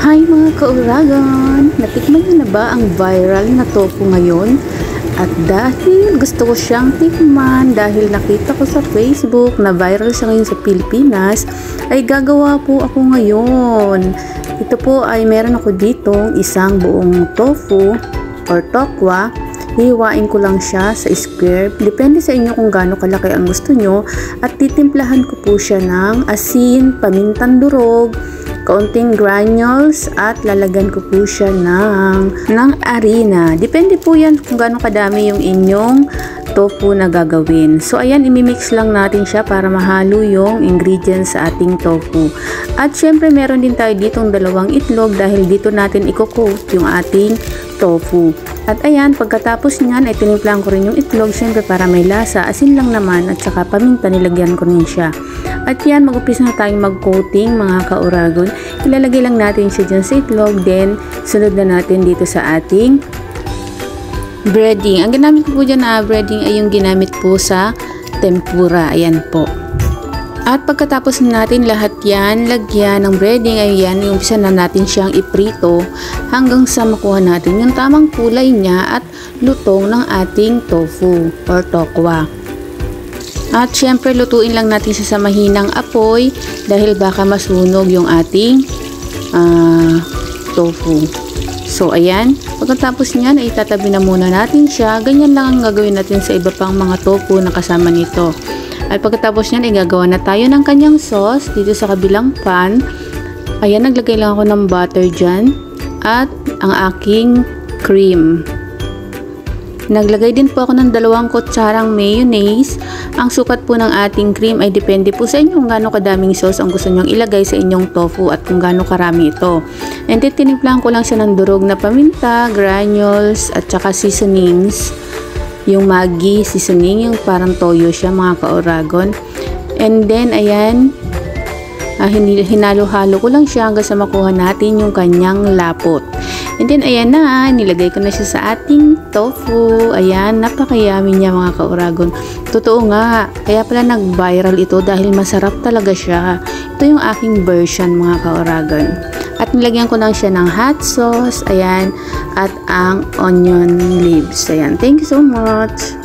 Hi mga kauragan! Natikman niyo na ba ang viral na tofu ngayon? At dahil gusto ko siyang tikman, dahil nakita ko sa Facebook na viral siya ngayon sa Pilipinas, ay gagawa po ako ngayon. Ito po ay meron ako ditong isang buong tofu or tokwa. Hihiwain ko lang siya sa square. Depende sa inyo kung gaano kalaki ang gusto nyo. At titimplahan ko po siya ng asin, pamintang durog, kaunting granules, at lalagyan ko po siya ng harina. Depende po yan kung gaano kadami yung inyong tofu na gagawin. So ayan, imimix lang natin siya para mahalo yung ingredients sa ating tofu. At syempre meron din tayo ditong dalawang itlog dahil dito natin i-coat yung ating tofu. At ayan, pagkatapos niyan ay tinimplahan ko rin yung itlog, syempre para may lasa, asin lang naman, at saka paminta, nilagyan ko rin siya. At yan, mag-umpisa na tayong mag-coating mga kauragon. Ilalagay lang natin siya dyan sa itlog, then sunod na natin dito sa ating breading. Ang ginamit ko po dyan na breading ay yung ginamit po sa tempura. Ayan po. At pagkatapos natin lahat yan, lagyan ng breading, ay yan, yung umpisa na natin siyang iprito hanggang sa makuha natin yung tamang kulay niya at lutong ng ating tofu or tokwa. At syempre lutuin lang natin siya sa mahinang apoy dahil baka masunog yung ating tofu. So ayan, pagkatapos niyan ay tatabi na muna natin siya. Ganyan lang ang gagawin natin sa iba pang mga tofu na kasama nito. At pagkatapos niyan ay gagawa na tayo ng kanyang sauce dito sa kabilang pan. Ayan, naglagay lang ako ng butter dyan at ang aking cream. Naglagay din po ako ng 2 kutsarang mayonnaise. Ang sukat po ng ating cream ay depende po sa inyo kung gaano kadaming sauce ang gusto nyong ilagay sa inyong tofu at kung gaano karami ito. And then tinimplahan ko lang siya ng durog na paminta, granules at saka seasonings. Yung Maggi seasoning, yung parang toyo siya mga kauragon. And then ayan, hinalo-halo ko lang siya hanggang sa makuha natin yung kanyang lapot. And then ayan na, nilagay ko na siya sa ating tofu. Ayan, napakayami niya mga kauragon. Totoo nga, kaya pala nag-viral ito dahil masarap talaga siya. Ito yung aking version mga kauragon. At nilagyan ko lang siya ng hot sauce, ayan, at ang onion leaves. Ayan, thank you so much.